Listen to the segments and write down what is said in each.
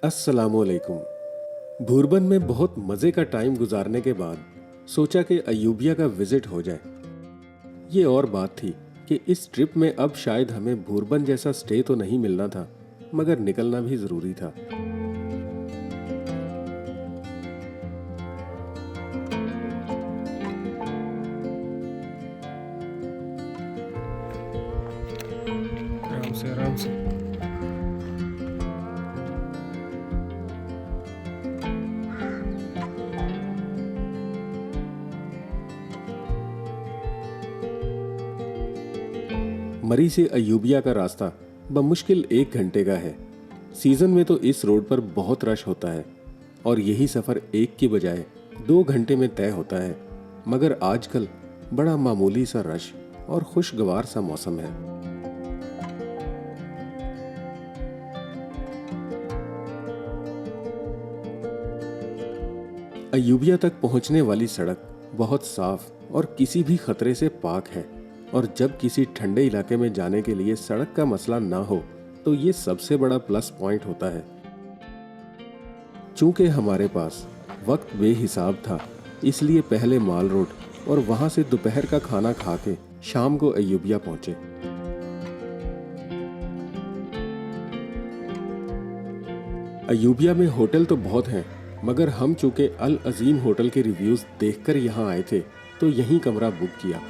अस्सलामुअलैकुम। भूरबन में बहुत मज़े का टाइम गुजारने के बाद सोचा कि अयूबिया का विज़िट हो जाए। ये और बात थी कि इस ट्रिप में अब शायद हमें भूरबन जैसा स्टे तो नहीं मिलना था, मगर निकलना भी ज़रूरी था। आराम से आराम से। मरी से अयूबिया का रास्ता बमुश्किल 1 घंटे का है। सीज़न में तो इस रोड पर बहुत रश होता है और यही सफ़र 1 की बजाय 2 घंटे में तय होता है। मगर आजकल बड़ा मामूली सा रश और खुशगवार सा मौसम है। अयूबिया तक पहुंचने वाली सड़क बहुत साफ और किसी भी खतरे से पाक है, और जब किसी ठंडे इलाके में जाने के लिए सड़क का मसला ना हो तो ये सबसे बड़ा प्लस पॉइंट होता है। चूंकि हमारे पास वक्त बेहिसाब था, इसलिए पहले माल रोड और वहां से दोपहर का खाना खा के शाम को अयूबिया पहुंचे। अयूबिया में होटल तो बहुत हैं, मगर हम चूंकि अल अजीम होटल के रिव्यूज देखकर यहाँ आए थे तो यहीं कमरा बुक किया।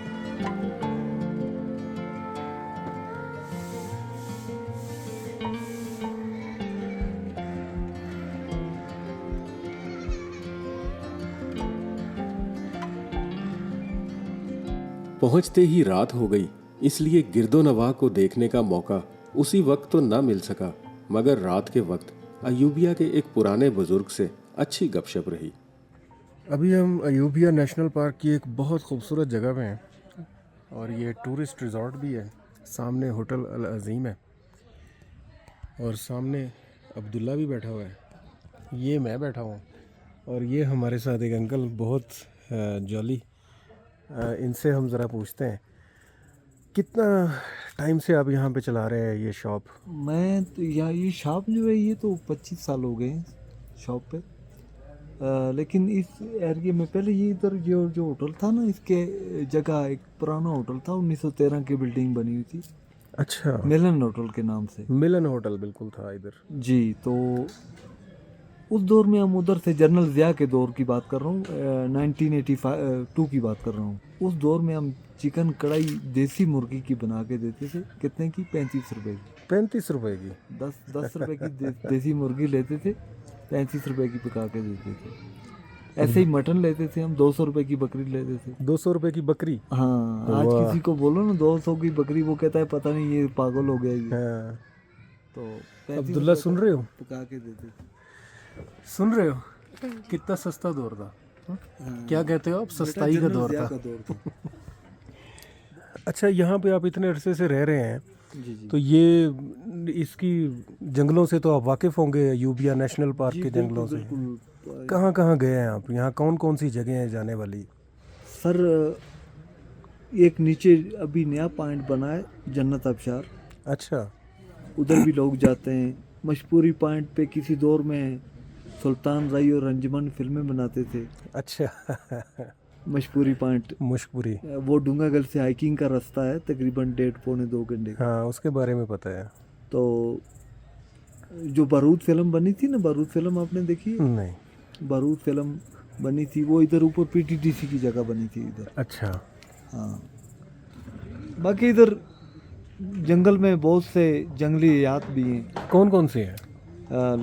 पहुंचते ही रात हो गई, इसलिए गिरदोनवाह को देखने का मौका उसी वक्त तो ना मिल सका, मगर रात के वक्त अयूबिया के एक पुराने बुजुर्ग से अच्छी गपशप रही। अभी हम अयूबिया नेशनल पार्क की एक बहुत खूबसूरत जगह पे हैं और ये टूरिस्ट रिजॉर्ट भी है। सामने होटल अल अजीम है और सामने अब्दुल्ला भी बैठा हुआ है। ये मैं बैठा हूँ और ये हमारे साथ एक अंकल बहुत जॉली। इनसे हम ज़रा पूछते हैं, कितना टाइम से आप यहाँ पे चला रहे हैं ये शॉप? मैं तो ये शॉप जो है ये तो 25 साल हो गए हैं शॉप पे। लेकिन इस एरिया में पहले ये इधर जो जो होटल था ना, इसके जगह एक पुराना होटल था, 1913 की बिल्डिंग बनी हुई थी, अच्छा, मिलन होटल के नाम से। मिलन होटल बिल्कुल था इधर जी, तो उस दौर में हम उधर से जनरल ज़िया के दौर की बात कर रहा हूँ, 1982 की बात कर रहा हूँ। उस दौर में हम चिकन कढ़ाई देसी मुर्गी की बना के देते थे। कितने की? 35 रुपए की। 35 रुपए की? 10 रुपए की देसी मुर्गी लेते थे, 35 रुपए की पका के देते थे। ऐसे ही मटन लेते थे हम, 200 रुपए की बकरी लेते थे। 200 रुपए की बकरी? हाँ, आज वाह। किसी को बोलो ना 200 की बकरी, वो कहता है पता नहीं ये पागल हो गया ये। हाँ। तो 35 अब्दुल्ला रुपए सुन का रहे हो? पका के देते थे। सुन रहे हो कितना सस्ता दौर था? हाँ? क्या कहते हो आप, सस्ताई का जनरल दौर ज़िया था। का दौर था। अच्छा, यहाँ पे आप इतने अरसे से रह रहे हैं, जी जी तो ये इसकी जंगलों से तो आप वाकिफ़ होंगे, यूबिया नेशनल पार्क जी, के बिल्कुल जंगलों से। बिल्कुल। कहाँ कहाँ गए हैं आप? यहाँ कौन कौन सी जगह हैं जाने वाली? सर, एक नीचे अभी नया पॉइंट बना है, जन्नत अबशार, अच्छा। उधर भी लोग जाते हैं। मशपूरी पॉइंट पे किसी दौर में सुल्तान रई और अंजुमन फिल्में बनाते थे। अच्छा। मशपूरी पॉइंट, मुशपुरी? वो डूंगागल से हाइकिंग का रास्ता है, तकरीबन 1.5-2 घंटे का। हाँ, उसके बारे में पता है। तो जो बारूद फिल्म बनी थी ना, बारूद फिल्म आपने देखी है? नहीं। बारूद फिल्म बनी थी, वो इधर ऊपर पीटीडीसी की जगह बनी थी इधर। अच्छा। हाँ, बाकी इधर जंगल में बहुत से जंगली हयात भी हैं। कौन कौन सी है?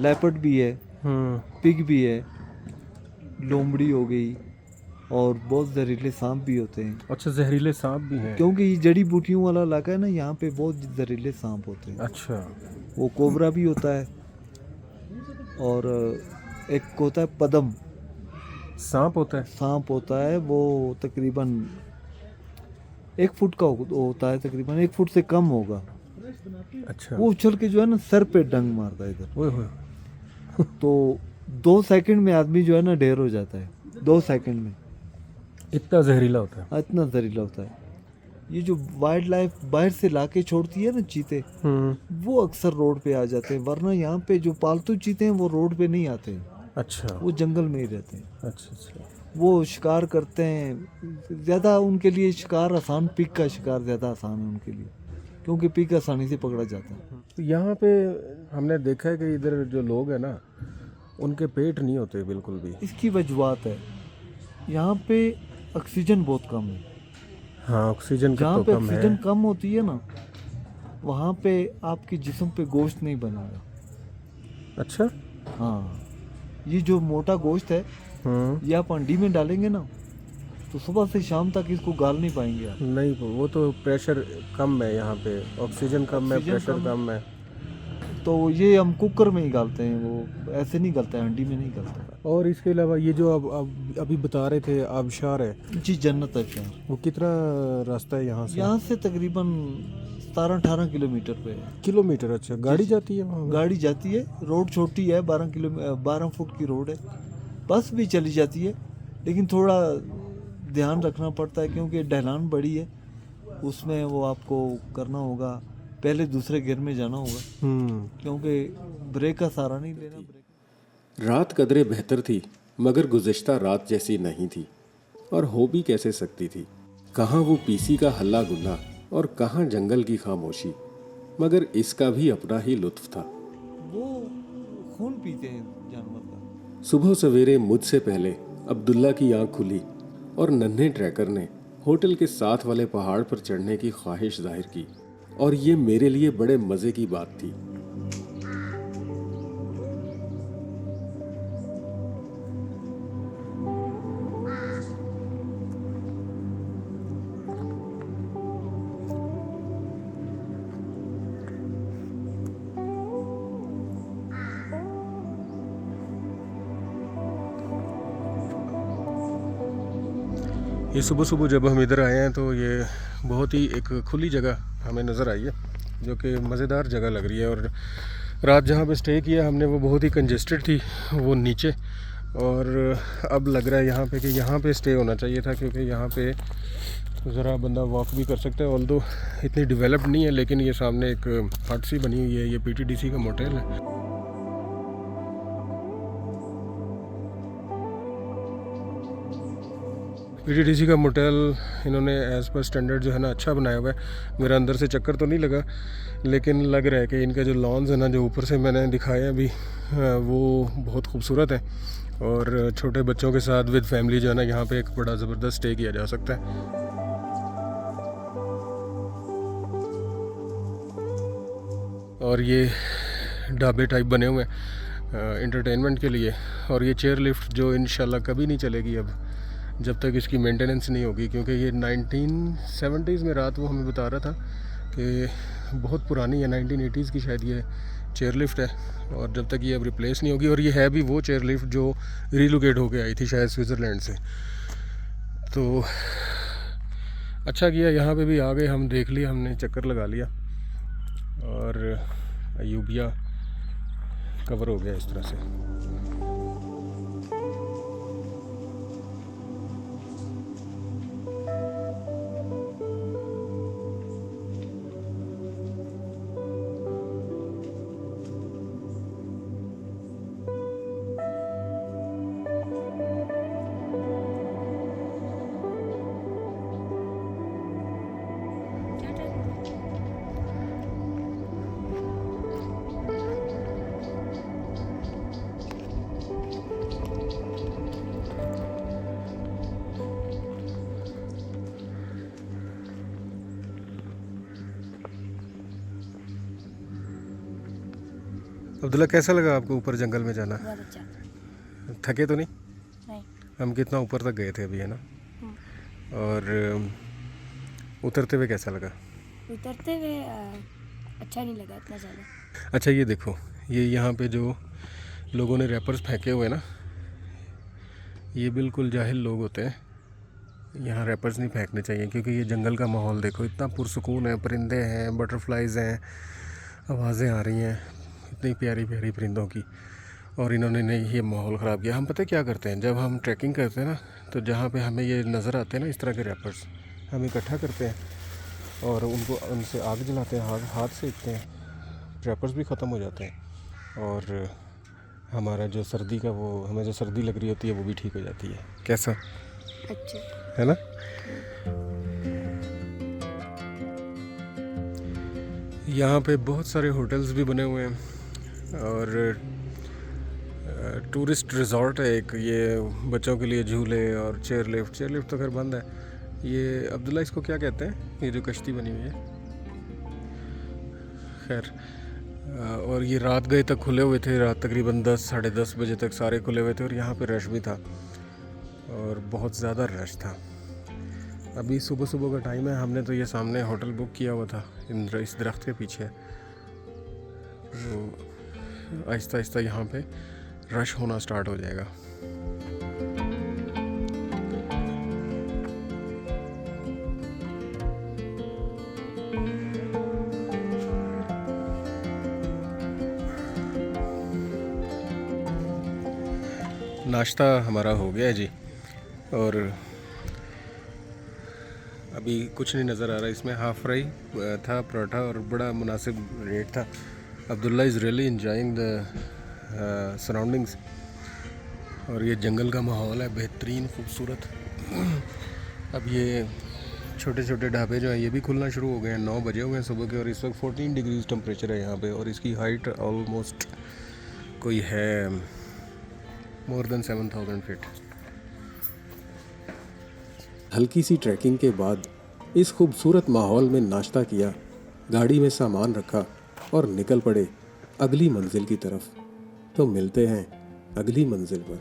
लेपर्ड भी है, हम्म। पिग भी है, लोमड़ी हो गई, और बहुत जहरीले सांप भी होते हैं। अच्छा, जहरीले सांप भी हैं? क्योंकि ये जड़ी बूटियों वाला इलाका है ना, यहाँ पे बहुत जहरीले सांप होते हैं। अच्छा। वो कोबरा भी होता है, और एक होता है पदम सांप होता है? सांप होता है, वो तकरीबन 1 फुट का होता है, तकरीबन 1 फुट से कम होगा। अच्छा। वो उछल के जो है ना सर पे डंग मारता है इधर। ओए होए। तो 2 सेकंड में आदमी जो है ना ढेर हो जाता है, 2 सेकंड में। इतना जहरीला होता है? इतना जहरीला होता है। ये जो वाइल्ड लाइफ बाहर से लाके छोड़ती है ना चीते, वो अक्सर रोड पे आ जाते हैं, वरना यहाँ पे जो पालतू चीते हैं वो रोड पे नहीं आते हैं, अच्छा वो जंगल में ही रहते हैं। अच्छा अच्छा। वो शिकार करते हैं ज़्यादा, उनके लिए शिकार आसान, पिग का शिकार ज़्यादा आसान है उनके लिए, क्योंकि पिग आसानी से पकड़ा जाता है। तो यहाँ पे हमने देखा है कि इधर जो लोग हैं ना, उनके पेट नहीं होते बिल्कुल भी। इसकी वजूहत है, यहाँ पे ऑक्सीजन बहुत कम है। हाँ, ऑक्सीजन का जहाँ तो पे कम है। ऑक्सीजन कम होती है ना, वहाँ पे आपके जिस्म पे गोश्त नहीं बनेगा। अच्छा। हाँ, ये जो मोटा गोश्त है, ये आप अंडी में डालेंगे ना, तो सुबह से शाम तक इसको गाल नहीं पाएंगे आप। नहीं, वो तो प्रेशर कम है यहाँ पे, ऑक्सीजन कम है, ऑक्सीजन प्रेशर कम है। कम है। तो ये हम कुकर में ही गालते हैं, वो ऐसे नहीं गलता है, अंडी में नहीं गलता है। और इसके अलावा ये जो अब अभी बता रहे थे आबशार है, जी, जन्नत है शार। वो कितना रास्ता है यहाँ से? यहाँ से तकरीबन 17-18 किलोमीटर पे है। किलोमीटर? अच्छा, गाड़ी जाती है वहाँ? गाड़ी जाती है, रोड छोटी है, 12 फुट की रोड है। बस भी चली जाती है, लेकिन थोड़ा ध्यान रखना पड़ता है क्योंकि ढलान बड़ी है, उसमें वो आपको करना होगा, पहले दूसरे गियर में जाना होगा, क्योंकि ब्रेक का सहारा नहीं लेना। ब्रेक रात कदरे बेहतर थी, मगर गुज़िश्ता रात जैसी नहीं थी, और हो भी कैसे सकती थी। कहाँ वो पीसी का हल्ला गुल्ला और कहाँ जंगल की खामोशी, मगर इसका भी अपना ही लुत्फ था। वो खून पीते हैं जानवर का। सुबह सवेरे मुझसे पहले अब्दुल्ला की आंख खुली और नन्हे ट्रैकर ने होटल के साथ वाले पहाड़ पर चढ़ने की ख्वाहिश जाहिर की, और ये मेरे लिए बड़े मज़े की बात थी। ये सुबह सुबह जब हम इधर आए हैं तो ये बहुत ही एक खुली जगह हमें नज़र आई है, जो कि मज़ेदार जगह लग रही है। और रात जहाँ पे स्टे किया हमने वो बहुत ही कंजेस्टेड थी, वो नीचे, और अब लग रहा है यहाँ पे कि यहाँ पे स्टे होना चाहिए था, क्योंकि यहाँ पे ज़रा बंदा वॉक भी कर सकता है। ऑल्दो इतनी डेवलप्ड नहीं है, लेकिन ये सामने एक हट सी बनी हुई है, ये पीटीडीसी का मोटेल है। पीटीडीसी का मोटेल इन्होंने एज़ पर स्टैंडर्ड जो है ना अच्छा बनाया हुआ है। मेरा अंदर से चक्कर तो नहीं लगा, लेकिन लग रहा है कि इनका जो लॉन्स है ना, जो ऊपर से मैंने दिखाए अभी, वो बहुत खूबसूरत है, और छोटे बच्चों के साथ विद फैमिली जो है ना, यहाँ पे एक बड़ा ज़बरदस्त स्टे किया जा सकता है। और ये ढाबे टाइप बने हुए हैं इंटरटेनमेंट के लिए, और ये चेयर लिफ्ट जो इंशाल्लाह कभी नहीं चलेगी अब, जब तक इसकी मेंटेनेंस नहीं होगी, क्योंकि ये 1970s में रात वो हमें बता रहा था कि बहुत पुरानी है, 1980s की शायद ये चेयर लिफ्ट है, और जब तक ये अब रिप्लेस नहीं होगी। और ये है भी वो चेयर लिफ्ट जो रिलोकेट होके आई थी शायद स्विट्ज़रलैंड से। तो अच्छा किया यहाँ पे भी आ गए, हम देख लिया, हमने चक्कर लगा लिया, और अयूबिया कवर हो गया इस तरह से। अब्दुल्ला, कैसा लगा आपको ऊपर जंगल में जाना? बहुत अच्छा। थके तो नहीं? नहीं। हम कितना ऊपर तक गए थे अभी, है ना? और उतरते हुए कैसा लगा? उतरते हुए अच्छा नहीं लगा इतना ज़्यादा। अच्छा, ये देखो, ये यहाँ पे जो लोगों ने रैपर्स फेंके हुए ना, ये बिल्कुल जाहिल लोग होते हैं। यहाँ रैपर्स नहीं फेंकने चाहिए, क्योंकि ये जंगल का माहौल देखो, इतना पुरसुकून है, परिंदे हैं, बटरफ्लाइज हैं, आवाज़ें आ रही हैं इतनी प्यारी प्यारी परिंदों की, और इन्होंने नहीं ये माहौल ख़राब किया। हम पता क्या करते हैं, जब हम ट्रैकिंग करते हैं ना, तो जहाँ पे हमें ये नज़र आते हैं ना इस तरह के रैपर्स, हम इकट्ठा करते हैं और उनसे आग जलाते हैं, हाथ सेकते हैं, ट्रैपर्स भी ख़त्म हो जाते हैं और हमारा जो सर्दी का वो हमें जो सर्दी लग रही होती है वो भी ठीक हो जाती है। कैसा अच्छा। है ना? यहाँ पे बहुत सारे होटल्स भी बने हुए हैं और टूरिस्ट रिजॉर्ट है एक, ये बच्चों के लिए झूले और चेयर लिफ्ट तो खैर बंद है। ये अब्दुल्ला इसको क्या कहते हैं, ये जो कश्ती बनी हुई है? खैर और ये रात गए तक खुले हुए थे, रात तकरीबन 10 साढ़े 10 बजे तक सारे खुले हुए थे और यहाँ पे रश भी था और बहुत ज़्यादा रश था। अभी सुबह सुबह का टाइम है, हमने तो ये सामने होटल बुक किया हुआ था इस दरख्त के पीछे। तो आहिस्ता आहिस्ता यहाँ पे रश होना स्टार्ट हो जाएगा। नाश्ता हमारा हो गया है जी और अभी कुछ नहीं नज़र आ रहा। इसमें हाफ़ फ्राई था, पराठा और बड़ा मुनासिब रेट था। Abdullah is really enjoying the surroundings और ये जंगल का माहौल है बेहतरीन खूबसूरत। अब ये छोटे छोटे ढाबे जो हैं ये भी खुलना शुरू हो गए हैं, 9 बजे हुए हैं सुबह के और इस वक्त 14 डिग्रीज टेम्परेचर है यहाँ पे और इसकी हाइट ऑलमोस्ट कोई है मोर देन 7000 फीट। हल्की सी ट्रैकिंग के बाद इस खूबसूरत माहौल में नाश्ता किया, गाड़ी में सामान रखा और निकल पड़े अगली मंजिल की तरफ। तो मिलते हैं अगली मंजिल पर।